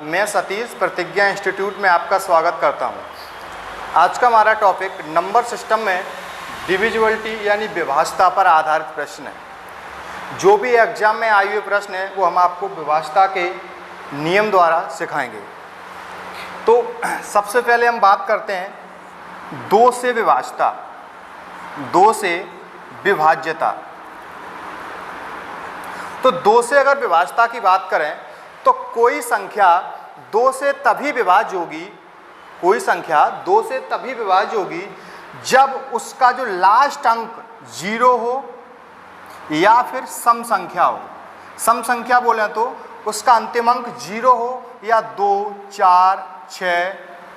मैं सतीश प्रतिज्ञा इंस्टीट्यूट में आपका स्वागत करता हूं। आज का हमारा टॉपिक नंबर सिस्टम में डिविजिबिलिटी यानी विभाज्यता पर आधारित प्रश्न है। जो भी एग्जाम में आए हुए प्रश्न है वो हम आपको विभाज्यता के नियम द्वारा सिखाएंगे। तो सबसे पहले हम बात करते हैं दो से विभाज्यता, दो से विभाज्यता। तो दो से अगर विभाज्यता की बात करें तो कोई संख्या दो से तभी विभाज्य होगी, कोई संख्या दो से तभी विभाज्य होगी जब उसका जो लास्ट अंक 0 हो या फिर सम संख्या हो। सम संख्या बोले तो उसका अंतिम अंक 0 हो या 2, 4, 6,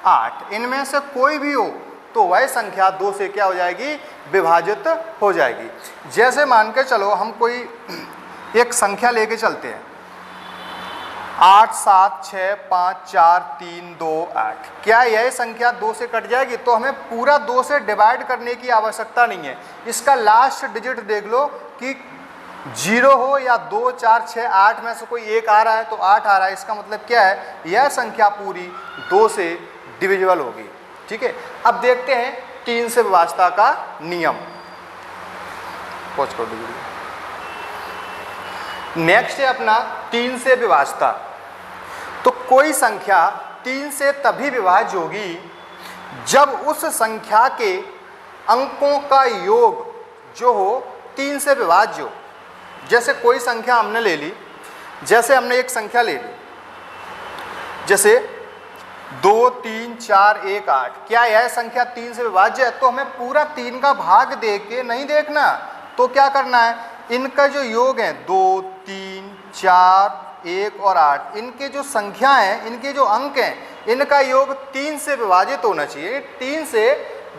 8, इनमें से कोई भी हो तो वह संख्या दो से क्या हो जाएगी, विभाजित हो जाएगी। जैसे मान के चलो हम कोई एक संख्या लेके चलते हैं 8, 7, 6, 5, 4, 3, 2, 8। क्या यह संख्या दो से कट जाएगी? तो हमें पूरा दो से डिवाइड करने की आवश्यकता नहीं है। इसका लास्ट डिजिट देख लो कि 0 हो या 2, 4, 6, 8 में से कोई एक आ रहा है तो 8 आ रहा है। इसका मतलब क्या है, यह संख्या पूरी दो से डिविजिबल होगी। ठीक है, अब देखते हैं 3 से विभाज्यता का नियम। नेक्स्ट है अपना 3 से विभाज्यता। तो कोई संख्या 3 से तभी विभाज्य होगी जब उस संख्या के अंकों का योग जो हो 3 से विभाज्य हो। जैसे कोई संख्या हमने ले ली, जैसे हमने एक संख्या ले ली जैसे 2, 3, 4, 1, 8। क्या यह संख्या 3 से विभाज्य है? तो हमें पूरा 3 का भाग दे के नहीं देखना, तो क्या करना है, इनका जो योग है 2, 3, 4, 1 और 8, इनके जो संख्या हैं, इनके जो अंक हैं, इनका योग 3 से विभाजित होना चाहिए, 3 से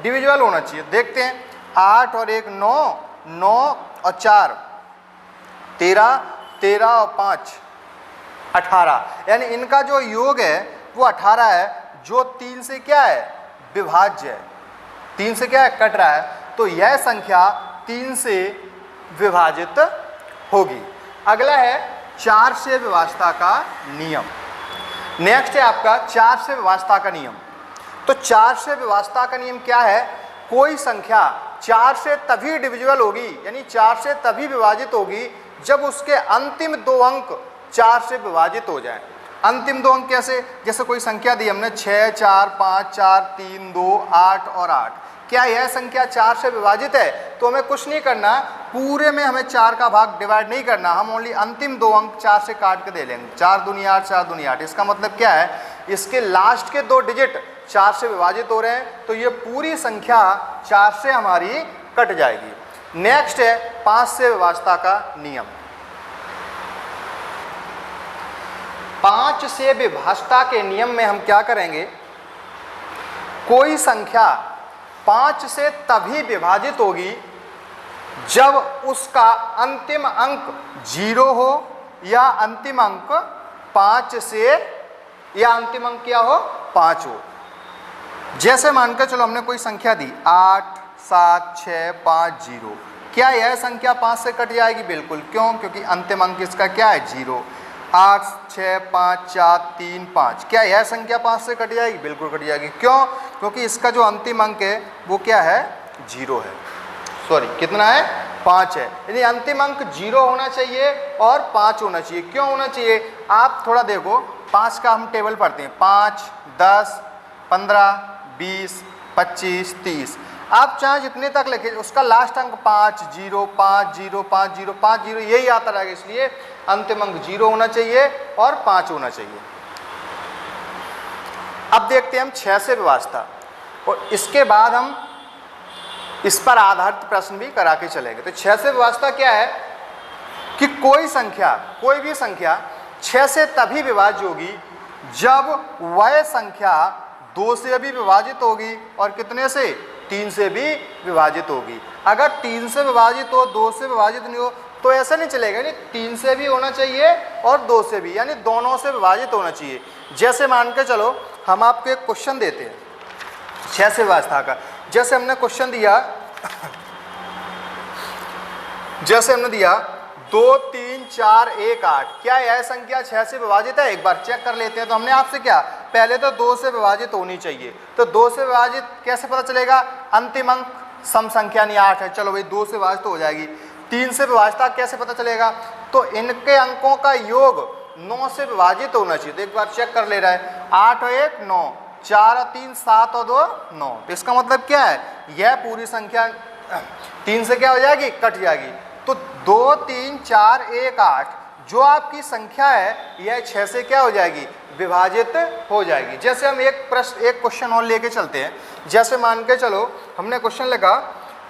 डिविजिबल होना चाहिए। देखते हैं 8 और 1 9, 9 और 4 13, 13 और 5 18, यानी इनका जो योग है वो 18 है, जो 3 से क्या है, विभाज्य है, 3 से क्या है, कट रहा है। तो यह संख्या 3 से विभाजित होगी। अगला है 4 से विभाज्यता का नियम। नेक्स्ट है आपका 4 से विभाज्यता का नियम। तो 4 से विभाज्यता का नियम क्या है, कोई संख्या 4 से तभी डिविजिबल होगी, यानी 4 से तभी विभाजित होगी जब उसके अंतिम 2 अंक 4 से विभाजित हो जाए। अंतिम 2 अंक कैसे, जैसे कोई संख्या दी हमने 6, 4, 5, 4, 3, 2, 8 और 8। क्या यह संख्या 4 से विभाजित है? तो हमें कुछ नहीं करना, पूरे में हमें 4 का भाग डिवाइड नहीं करना, हम ओनली अंतिम 2 अंक 4 से काट के दे लेंगे। 4 दूनी 8, 4 दूनी 8। इसका मतलब क्या है, इसके लास्ट के 2 डिजिट 4 से विभाजित हो रहे हैं, तो ये पूरी संख्या 4 से हमारी कट जाएगी। नेक्स्ट है 5 से विभाज्यता का नियम। 5 से विभाज्यता के नियम में हम क्या करेंगे, कोई संख्या 5 से तभी विभाजित होगी जब उसका अंतिम अंक 0 हो या अंतिम अंक 5 से, या अंतिम अंक क्या हो, 5 हो। जैसे मानकर चलो हमने कोई संख्या दी 8, 7, 6, 5, 0। क्या यह संख्या 5 से कट जाएगी? बिल्कुल। क्यों? क्योंकि अंतिम अंक इसका क्या है, 0। 8, 6, 5, 4, 3, 5। क्या यह संख्या 5 से कट जाएगी? बिल्कुल कट जाएगी। क्यों? क्योंकि इसका जो अंतिम अंक है वो क्या है, 0 है। सॉरी, कितना है, 5 है। यानी अंतिम अंक 0 होना चाहिए और 5 होना चाहिए। क्यों होना चाहिए? आप थोड़ा देखो, 5 का हम टेबल पढ़ते हैं, 5, 10, 15, 20, 25, 30। आप चाहे जितने तक लिखे, उसका लास्ट अंक 5, 0, 5, 0, 5, 0, 5, 0 यही आता रहेगा। इसलिए अंतिम अंक 0 होना चाहिए और 5 होना चाहिए। अब देखते हैं हम 6 से विभाज्यता, और इसके बाद हम इस पर आधारित प्रश्न भी करा के चलेंगे। तो 6 से विभाज्यता क्या है कि कोई संख्या, कोई भी संख्या 6 से तभी विभाज्य होगी जब वह संख्या 2 से भी विभाजित होगी और कितने से, 3 से भी विभाजित होगी। अगर 3 से विभाजित हो, 2 से विभाजित नहीं हो, तो ऐसा नहीं चलेगा। यानी 3 से भी होना चाहिए और 2 से भी, यानी दोनों से विभाजित होना चाहिए। जैसे मान के चलो हम आपको एक क्वेश्चन देते हैं 6 से विभाज्यता का। जैसे हमने क्वेश्चन दिया, जैसे हमने दिया 2, 3, 4 1 8, क्या यह संख्या 6 से विभाजित है? एक बार चेक कर लेते हैं। तो हमने आपसे क्या पहले तो 2 से विभाजित होनी चाहिए, तो 2 से विभाजित कैसे पता चलेगा? अंतिम अंक सम संख्या यानी 8 है, चलो भाई 2 से विभाजित हो जाएगी। 3 से विभाजित कैसे पता चलेगा? तो इनके अंकों का योग 9 से विभाजित होना चाहिए। तो एक बार चेक कर ले रहा है, 8 और 1 9, 4 और 3 7 और 2 9। तो इसका मतलब क्या है? यह पूरी संख्या 3 से क्या हो जाएगी? कट जाएगी। तो 2 3 4 1 8 जो आपकी संख्या है यह 6 से क्या हो जाएगी? विभाजित हो जाएगी। जैसे हम एक क्वेश्चन और लेके चलते हैं। जैसे मान के चलो हमने क्वेश्चन लिखा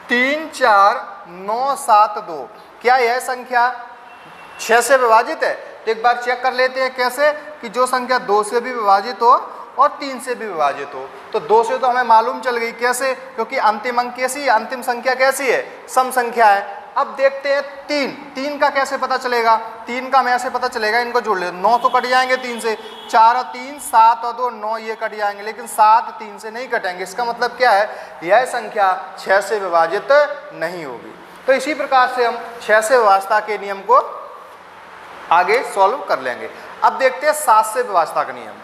3 4 9 7 2, क्या यह संख्या 6 से विभाजित है? तो एक बार चेक कर लेते हैं कैसे, कि जो संख्या 2 से भी विभाजित हो और 3 से भी विभाजित हो। तो 2 से तो हमें मालूम चल गई, कैसे? क्योंकि अंतिम अंक कैसी है? अंतिम संख्या कैसी है? सम संख्या है। अब देखते हैं 3 का कैसे पता चलेगा? 3 का हमें ऐसे पता चलेगा, इनको जोड़ ले, 9 तो कट जाएंगे 3 से, 4 और 3 7 और 2 9 ये कट जाएंगे, लेकिन 7 3 से नहीं कटेंगे। इसका मतलब क्या है? यह संख्या 6 से विभाजित नहीं होगी। तो इसी प्रकार से हम 6 से विभाजता के नियम को आगे सॉल्व कर लेंगे। अब देखते हैं 7 से विभाजता का नियम।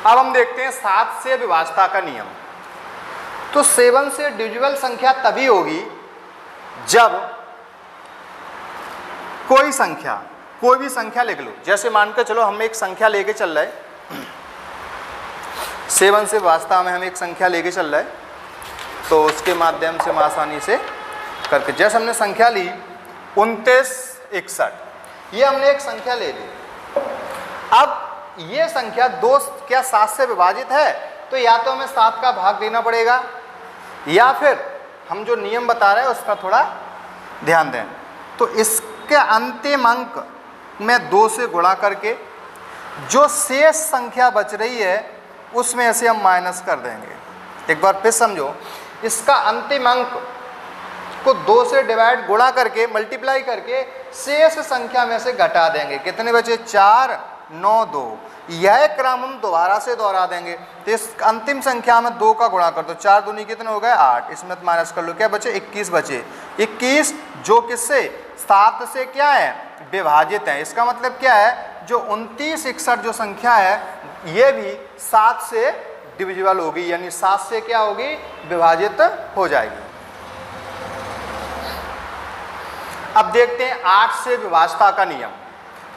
अब हम देखते हैं 7 से विभाजता का नियम। तो 7 से डिविजिबल संख्या तभी होगी जब कोई भी संख्या लिख लो। जैसे मान के चलो हम एक संख्या लेके चल रहे हैं, 7 से विभाजता में हम एक संख्या लेके चल रहे हैं, तो उसके माध्यम से हम आसानी से करके, जैसे हमने संख्या ली 29 61, ये हमने एक संख्या ले ली। अब ये संख्या 2 क्या 7 से विभाजित है? तो या तो हमें 7 का भाग देना पड़ेगा, या फिर हम जो नियम बता रहे हैं उसका थोड़ा ध्यान दें। तो इसके अंतिम अंक में 2 से गुणा करके जो शेष संख्या बच रही है उसमें से हम माइनस कर देंगे। एक बार फिर समझो, इसका अंतिम अंक को 2 से डिवाइड गुणा करके मल्टीप्लाई करके शेष संख्या में से घटा देंगे। कितने बचे? 4 9 2। यह क्रम हम दोबारा से दोहरा देंगे। तो इस अंतिम संख्या में 2 का गुणा कर दो, 4 दूनी कितने हो गए? 8। इसमें माइनस कर लो, क्या बचे? 21 बचे। 21 जो किससे? 7 से क्या है? विभाजित है। इसका मतलब क्या है? जो 29 61 जो संख्या है ये भी 7 से डिविजिबल होगी, यानी 7 से क्या होगी? विभाजित हो जाएगी। अब देखते हैं 8 से विभाजता का नियम।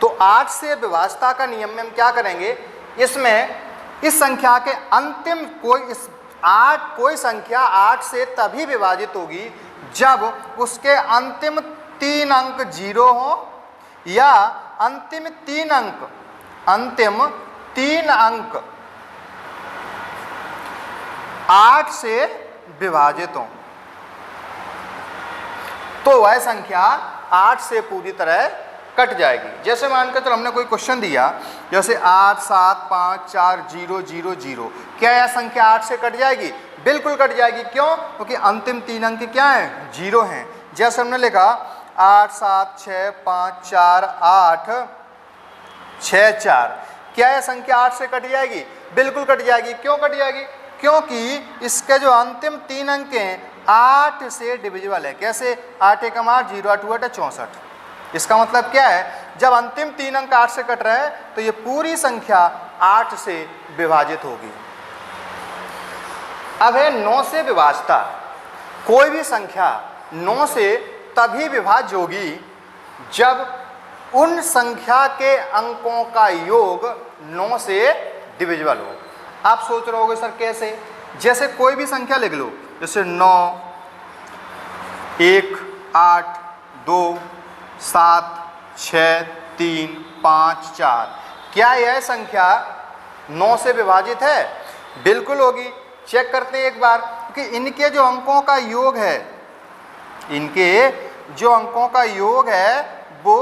तो 8 से विभाजता का नियम में हम क्या करेंगे? इसमें इस संख्या के अंतिम कोई संख्या 8 से तभी विभाजित होगी जब उसके अंतिम 3 अंक 0 हो, या अंतिम 3 अंक 8 से विभाजित हो, तो वह संख्या 8 से पूरी तरह कट जाएगी। जैसे मान के चलो हमने कोई क्वेश्चन दिया, जैसे 8 7 5 4 0 0 0, क्या यह संख्या 8 से कट जाएगी? बिल्कुल कट जाएगी। क्यों? क्योंकि अंतिम 3 अंक क्या हैं? 0 हैं। जैसे हमने लिखा 8 7 6 5 4 8 6 4, क्या यह संख्या 8 से कट जाएगी? बिल्कुल कट जाएगी। क्यों कट जाएगी? क्योंकि इसके जो अंतिम 3 अंक हैं 8 से डिविजिबल है। कैसे? 8 एकम 8 0 8 8 64। इसका मतलब क्या है? जब अंतिम 3 अंक 8 से कट रहे हैं तो ये पूरी संख्या 8 से विभाजित होगी। अब है 9 से विभाजता। कोई भी संख्या 9 से तभी विभाज्य होगी जब उन संख्या के अंकों का योग 9 से डिविजिबल हो। आप सोच रहे होगे सर कैसे? जैसे कोई भी संख्या लिख लो, जैसे 9 1 8 2 7 6 3 5 4, क्या यह संख्या 9 से विभाजित है? बिल्कुल होगी। चेक करते हैं एक बार कि इनके जो अंकों का योग है, वो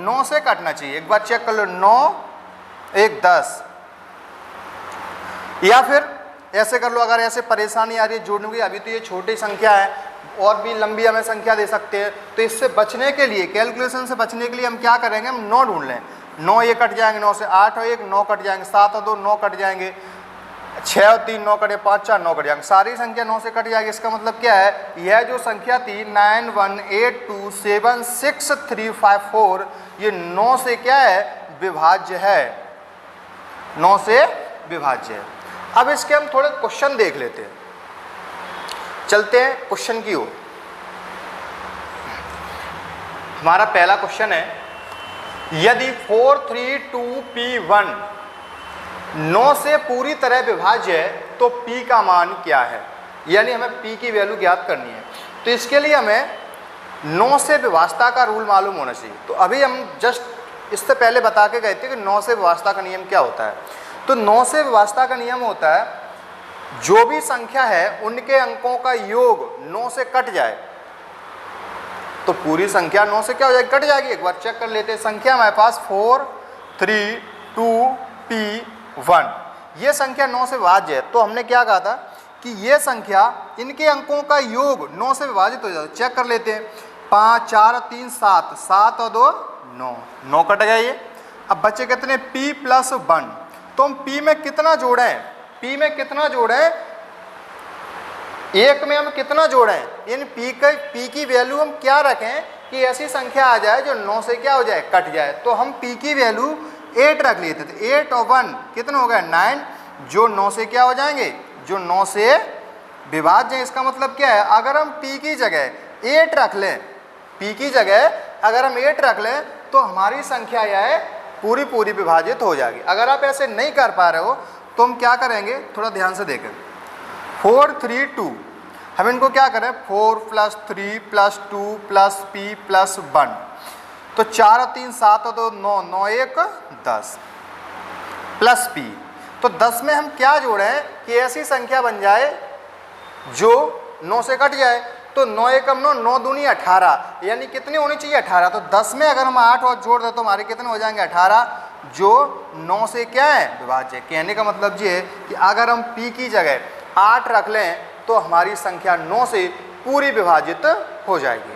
9 से काटना चाहिए। एक बार चेक कर लो, 9 1 10, या फिर ऐसे कर लो। अगर ऐसे परेशानी आ रही है जोड़ने की, अभी तो ये छोटी संख्या है और भी लंबी हमें संख्या दे सकते हैं, तो इससे बचने के लिए, कैलकुलेशन से बचने के लिए हम क्या करेंगे? हम 9 ढूंढ लें। 9 ये कट जाएंगे, 9 से 8 और 1 9 कट जाएंगे, 7 और 2 9 कट जाएंगे, 6 और 3 9 कटे 5 4 9 कट जाएंगे, सारी संख्या 9 से कट जाएगी। इसका मतलब क्या है, यह जो संख्या थी 918276 ये 9 से क्या है, विभाज्य है, 9 से विभाज्य है। अब इसके हम थोड़े क्वेश्चन देख लेते हैं, चलते हैं क्वेश्चन की ओर। हमारा पहला क्वेश्चन है, यदि 432P1 9 से पूरी तरह विभाज्य है तो P का मान क्या है, यानी हमें P की वैल्यू ज्ञात करनी है। तो इसके लिए हमें 9 से विभाज्यता का रूल मालूम होना चाहिए। तो अभी हम जस्ट इससे पहले बता के गए थे कि 9 से विभाज्यता का नियम क्या होता है। तो 9 से विभाज्यता का नियम होता है, जो भी संख्या है उनके अंकों का योग 9 से कट जाए तो पूरी संख्या 9 से क्या हो जाएगी, कट जाएगी। एक बार चेक कर लेते हैं। संख्या हमारे पास 432P1, ये संख्या 9 से विभाज्य है। तो हमने क्या कहा था कि ये संख्या, इनके अंकों का योग 9 से विभाजित हो जाता है। चेक कर लेते हैं। 5 4 3 7, 7 और 2 9, 9 कट गया ये। अब बचे कितने, P + 1। तो हम P में कितना जोड़ें, P में कितना जोड़ें, एक में हम कितना जोड़ें, यानी P की वैल्यू हम क्या रखें कि ऐसी संख्या आ जाए जो 9 से क्या हो जाए, कट जाए। तो हम P की वैल्यू 8 रख लिए थे। तो 8 और 1 कितना हो गया, 9, जो 9 से क्या हो जाएंगे, जो 9 से विभाज्य है। इसका मतलब क्या है, अगर हम P की जगह 8 रख लें, P की जगह अगर हम 8 रख लें तो हमारी संख्या यह है पूरी विभाजित हो जाएगी। अगर आप ऐसे नहीं कर पा रहे हो तो हम क्या करेंगे, थोड़ा ध्यान से देखें। 432, हम इनको क्या करें, 4 + 3 + 2 + P + 1। तो 4 और 3 7 और 2 9, 9 1 10 + P। तो 10 में हम क्या जोड़ें कि ऐसी संख्या बन जाए जो 9 से कट जाए। तो 9 1 9, 9 दूनी 18, यानी कितनी होनी चाहिए, 18। तो 10 में अगर हम 8 और जोड़ दें तो हमारे कितने हो जाएंगे, 18, जो 9 से क्या है, विभाज्य। कहने का मतलब ये है कि अगर हम P की जगह 8 रख लें तो हमारी संख्या 9 से पूरी विभाजित हो जाएगी।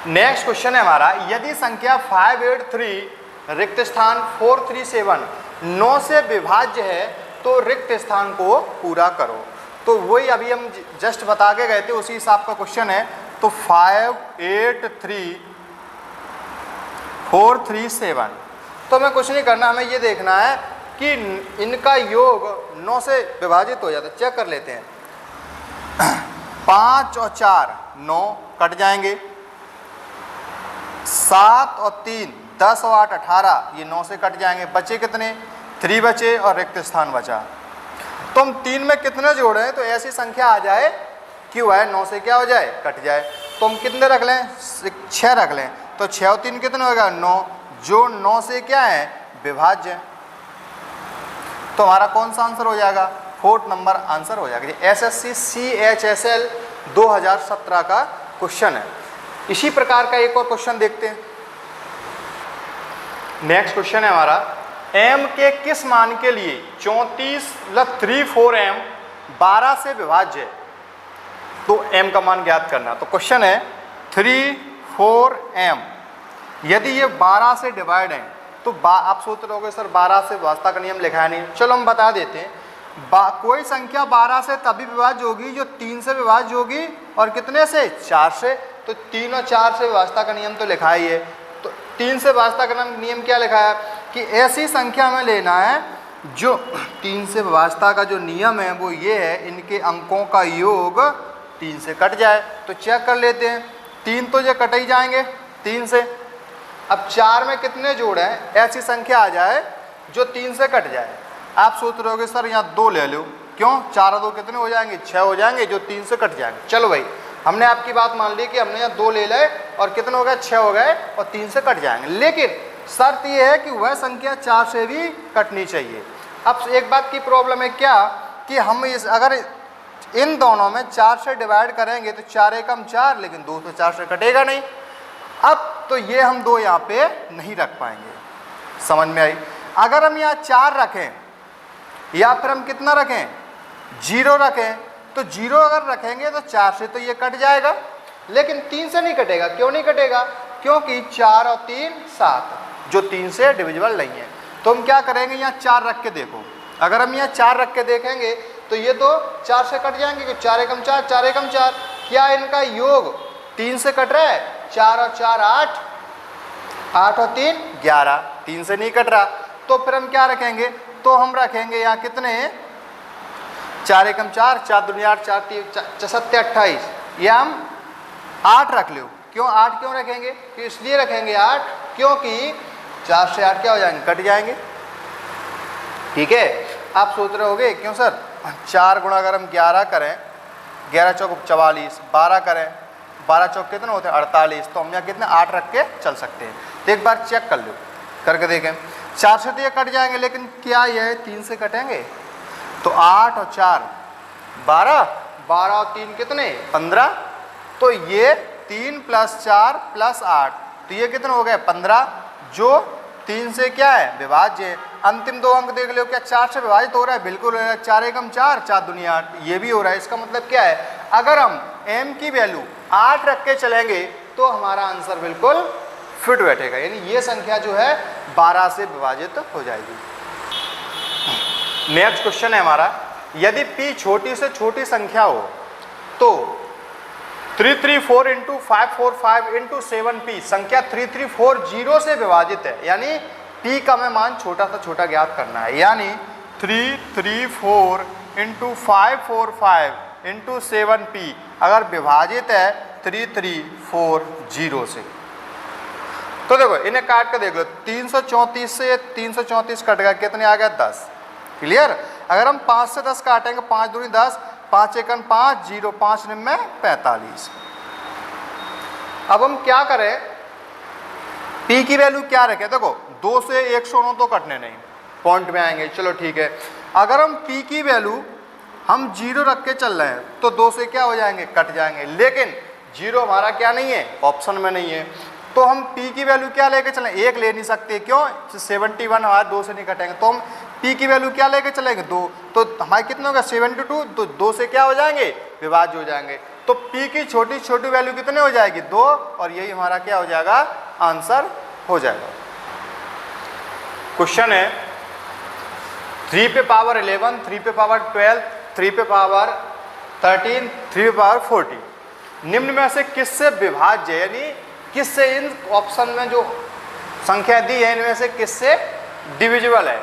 नेक्स्ट क्वेश्चन है हमारा, यदि संख्या 583 रिक्त स्थान 437 9 से विभाज्य है तो रिक्त स्थान को पूरा करो। तो वही अभी हम जस्ट बता के गए थे, उसी हिसाब का क्वेश्चन है। तो 583 437, तो हमें कुछ नहीं करना, हमें ये देखना है कि इनका योग 9 से विभाजित हो जाता है। चेक कर लेते हैं। 5 और 4 9 कट जाएंगे, 7 और 3 10 और 8 18, ये 9 से कट जाएंगे। बचे कितने, 3 बचे और रिक्त स्थान बचा। तो हम 3 में कितने जोड़े तो ऐसी संख्या आ जाए कि वह 9 से क्या हो जाए, कट जाए। तो हम कितने रख लें, 6 रख लें। तो 6 और 3 कितने होगा, 9, जो 9 से क्या है, विभाज्य। तो हमारा कौन सा आंसर हो जाएगा, 4th नंबर आंसर हो जाएगा। SSC CHSL 2017 का क्वेश्चन है। इसी प्रकार का एक और क्वेश्चन देखते हैं। नेक्स्ट क्वेश्चन है हमारा, m के किस मान के लिए 34 + 34m 12 से विभाज्य है। तो m का मान ज्ञात करना। तो क्वेश्चन है 34m, यदि ये 12 से डिवाइड है तो आप सोच रहे होगे सर 12 से विभाज्यता का नियम लिखा है नहीं। चलो हम बता देते हैं। कोई संख्या 12 से तभी विभाज्य होगी जो 3 से विभाज्य होगी और कितने से, 4 से। तो 3 और 4 से विभाज्यता का नियम तो लिखा ही है। तो 3 से विभाज्यता का नियम क्या लिखा है कि ऐसी संख्या हमें लेना है जो 3 से विभाज्यता का जो नियम है वो ये है, इनके अंकों का योग 3 से कट जाए। तो चेक कर लेते हैं। 3 तो ये कट ही जाएंगे 3 से। अब 4 में कितने जोड़े हैं, ऐसी संख्या आ जाए जो 3 से कट जाए। आप सोच रहे होगे सर यहाँ 2 ले लो, क्यों, 4 और 2 कितने हो जाएंगे, 6 हो जाएंगे, जो 3 से कट जाएंगे। चलो भाई, हमने आपकी बात मान ली कि हमने यहाँ 2 ले ले और कितने हो गए, 6 हो गए और 3 से कट जाएंगे। लेकिन शर्त यह है कि वह संख्या 4 से भी कटनी चाहिए। अब एक बात की प्रॉब्लम है क्या कि हम अगर इन दोनों में 4 से डिवाइड करेंगे तो 4 एकम 4, लेकिन 2 तो 4 से कटेगा नहीं। अब तो ये हम 2 यहाँ पे नहीं रख पाएंगे। समझ में आई। अगर हम यहाँ 4 रखें या फिर हम कितना रखें, 0 रखें, तो 0 अगर रखेंगे तो 4 से तो ये कट जाएगा, लेकिन 3 से नहीं कटेगा। क्यों नहीं कटेगा, क्योंकि 4 और 3 7, जो 3 से डिविजिबल नहीं है। तो हम क्या करेंगे, यहाँ 4 रख के देखो। अगर हम यहाँ 4 रख के देखेंगे तो ये तो 4 से कट जाएंगे, क्योंकि 4 एकम 4, 4 एकम 4। क्या इनका योग 3 से कट रहा है? 4 और 4 8, 8 और 3 11, 3 से नहीं कट रहा। तो फिर हम क्या रखेंगे? तो हम रखेंगे यहाँ कितने? 4 एकम 4, 4 दूनी 8, 4 3 7 28, या हम 8 रख लो। क्यों 8 क्यों रखेंगे? कि इसलिए रखेंगे 8 क्योंकि 4 से 8 क्या हो जाएंगे? कट जाएंगे। ठीक है, आप सोच रहे होगे क्यों सर 4 गुणा अगर हम 11 करें, 11 चौक 44, 12 करें, 12 चौक कितने होते हैं? 48। तो हम यहाँ कितने 8 रख के चल सकते हैं। तो एक बार चेक कर लो, करके देखें। 4 से तो ये कट जाएंगे, लेकिन क्या यह 3 से कटेंगे? तो 8 और 4 12, 12 और 3 कितने? 15। तो ये 3 + 4 + 8, तो ये कितने हो गए? 15, जो 3 से क्या है? विभाज्य है। अंतिम 2 अंक देख लो, क्या 4 से विभाजित हो रहा है? बिल्कुल हो रहा है। 4 एकम 4, 4 दूनी 8, ये भी हो रहा है। इसका मतलब क्या है? अगर हम m की वैल्यू 8 रख के चलेंगे तो हमारा आंसर बिल्कुल फिट बैठेगा, यानी ये संख्या जो है 12 से विभाजित हो जाएगी। नेक्स्ट क्वेश्चन है हमारा, यदि p छोटी से छोटी संख्या हो तो 334 × 545 × 7p संख्या 3340 से विभाजित है, यानी p का हमें मान छोटा सा छोटा ज्ञात करना है। यानी 334 × 545 × 7p अगर विभाजित है 3340 से, तो देखो इन्हें काट के देख लो। 334 से 334 कट गया, कितने आ गया? 10। क्लियर? अगर हम 5 से 10 काटेंगे, 5 दूनी 10, 5 एकम 5, 0 5 में 45। अब हम क्या करें? p की वैल्यू क्या रखें? देखो 2 से 109 तो कटने नहीं, पॉइंट में आएंगे। चलो ठीक है, अगर हम p की वैल्यू हम 0 रख के चल रहे हैं तो 2 से क्या हो जाएंगे? कट जाएंगे। लेकिन 0 हमारा क्या नहीं है? ऑप्शन में नहीं है। तो हम p की वैल्यू क्या लेके चलें? 1 ले नहीं सकते, क्यों? 71 हमारे 2 से नहीं कटेंगे। तो हम p की वैल्यू क्या लेके चलेंगे? 2। तो हमारे कितने होगा? 72। तो 2 से क्या हो जाएंगे? विभाज्य हो जाएंगे। तो p की छोटी छोटी वैल्यू कितने हो जाएगी? 2, और यही हमारा क्या हो जाएगा? आंसर हो जाएगा। क्वेश्चन है 3 पे पावर 11, 3 पे पावर 12, 3 पे पावर 13, 3 पे पावर 40 निम्न में से किससे विभाज्य है? यानी किससे, इन ऑप्शन में जो संख्या दी है इनमें से किससे डिविजिबल है?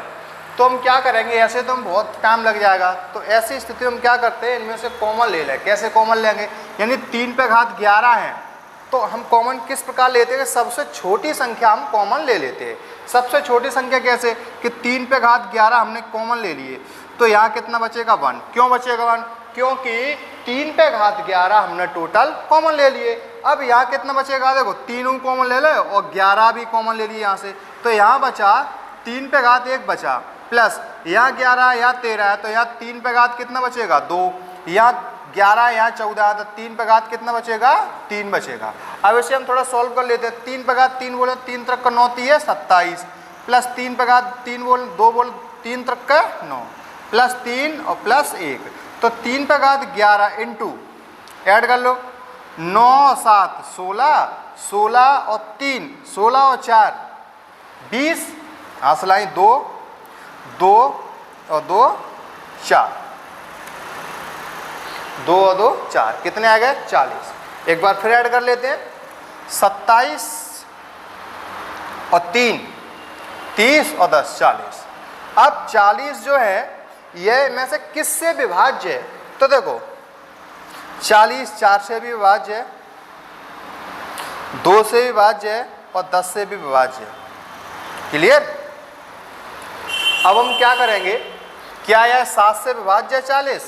तो हम क्या करेंगे? ऐसे तो हम बहुत टाइम लग जाएगा। तो ऐसी स्थिति में हम क्या करते हैं? इनमें से कॉमन ले लें। कैसे कॉमन लेंगे? यानी 3 पे घात 11 है, तो हम कॉमन किस प्रकार लेते हैं? सबसे छोटी संख्या हम कॉमन ले लेते हैं। सबसे छोटी संख्या कैसे? कि 3 पे घात 11 हमने कॉमन ले लिए, तो यहाँ कितना बचेगा? 1। क्यों बचेगा 1? क्योंकि 3 पे घात 11 हमने टोटल कॉमन ले लिए। अब यहाँ कितना बचेगा? देखो 3 कॉमन ले लो और 11 भी कॉमन ले लिए यहाँ से, तो यहाँ बचा 3 पे घात 1 बचा, प्लस यहाँ 11 यहाँ 13 है, तो यहाँ 3 पे घात कितना बचेगा? 2। यहाँ 11 यहाँ 14, तो 3 पे घात कितना बचेगा? 3 बचेगा। अब इसे हम थोड़ा सॉल्व कर लेते हैं। 3 पे घात 3 बोले 3 तरफ का 9 3 27, प्लस 3 पे घात 3 बोले 2 बोले 3 तरफ का 9, प्लस 3 और प्लस 1, तो 3 पे घात 11 इंटू ऐड कर लो 9 और 7 16, 16 और 3 16 और 4 20, आसलाई 2 2 और 2 4, 2 और 2 4, कितने आ गए? 40। एक बार फिर ऐड कर लेते हैं। 27 और 3 30 और 10 40। अब 40 जो है ये में से किससे विभाज्य है? तो देखो 40 4 से भी विभाज्य है, 2 से भी विभाज्य है और 10 से भी विभाज्य है। क्लियर? अब हम क्या करेंगे? क्या यह 7 से विभाज्य है 40?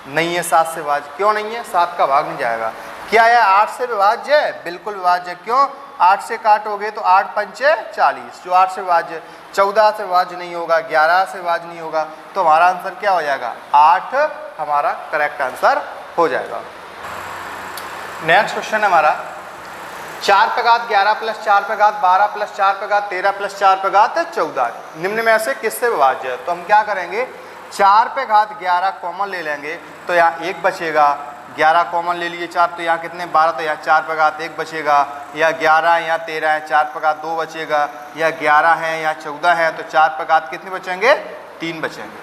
नहीं है 7 से विभाज्य। क्यों नहीं है? 7 का भाग नहीं जाएगा। क्या यह 8 से विभाज्य है? बिल्कुल विभाज्य है। क्यों? 8 से काटोगे तो 8 पंचे 40, जो 8 से विभाज्य है। 14 से विभाज्य नहीं होगा, 11 से विभाज्य नहीं होगा, तो हमारा आंसर क्या हो जाएगा? 8 हमारा करेक्ट आंसर हो जाएगा। नेक्स्ट क्वेश्चन है हमारा 4 पे घात 11 प्लस 4 पे घात 12 प्लस 4 पे घात 13 प्लस 4 पे घात 14 निम्न में से किससे विभाज्य है? तो हम क्या करेंगे? 4 पे घात 11 कॉमन ले लेंगे, तो यहाँ 1 बचेगा। 11 कॉमन ले लिए 4, तो यहाँ कितने? 12, तो यहाँ 4 पे घात 1 बचेगा। या 11 है यहाँ 13 है, 4 पे घात 2 बचेगा। या 11 है यहाँ 14 है, तो 4 पे घात कितने बचेंगे? 3 बचेंगे।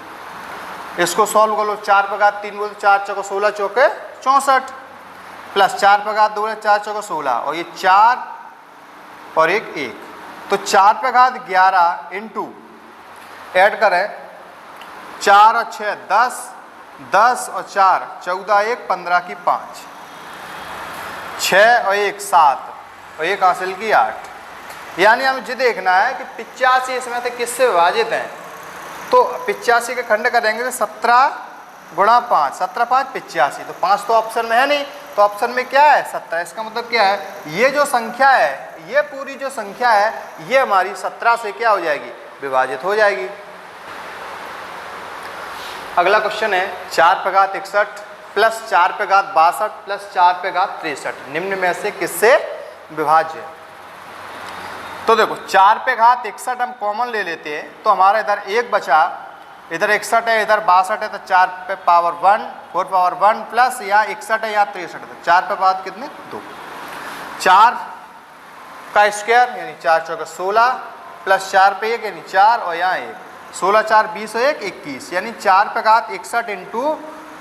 इसको सॉल्व कर लो, 4 पे घात 3 बोले 4 चौको 16 चौके 64 प्लस 4 पे घात 2 बोले 4 चौको 16 और ये 4 और 1 तो 4 पे घात 11 इंटू ऐड करें 4 और 6 10 10 और 4 14 1 15 की 5 6 और 1 7 और 1 हासिल की 8। यानी हमें ये देखना है कि 85 इसमें से किससे विभाजित हैं। तो 85 के खंड करेंगे तो 17 गुणा 5 17 5 85 तो 5 तो ऑप्शन में है नहीं, तो ऑप्शन में क्या है 17। इसका मतलब क्या है, ये जो संख्या है, ये पूरी जो संख्या है ये हमारी 17 से क्या हो जाएगी, विभाजित हो जाएगी। अगला क्वेश्चन है 4 पे घात 61 प्लस 4 पे घात 62 प्लस 4 पे घात 63 निम्न में से किससे विभाज्य है। तो देखो 4 पे घात 61 हम कॉमन ले लेते हैं तो हमारा इधर 1 बचा, इधर 61 है इधर 62 है तो 4 पे पावर 1 4 पावर 1 प्लस यहाँ 61 है यहाँ 63 है तो 4 पे पावर कितने 2, 4 का स्क्वायर यानी 4 चौके 16 प्लस 4 पे 1 यानी 4 और यहाँ 1 16 4 20 और 1 21 यानी 4 पे घात 61 इंटू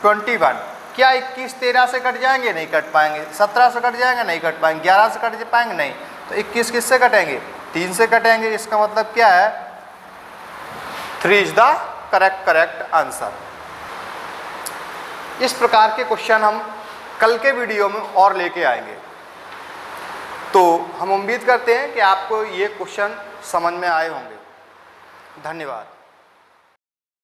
21। क्या 21 13 से कट जाएंगे, नहीं कट पाएंगे। 17 से कट जाएंगे, नहीं कट पाएंगे। 11 से कट पाएंगे, नहीं। तो 21 किससे कटेंगे, 3 से कटेंगे। इसका मतलब क्या है 3 इज द करेक्ट आंसर। इस प्रकार के क्वेश्चन हम कल के वीडियो में और लेके आएंगे। तो हम उम्मीद करते हैं कि आपको ये क्वेश्चन समझ में आए होंगे। धन्यवाद।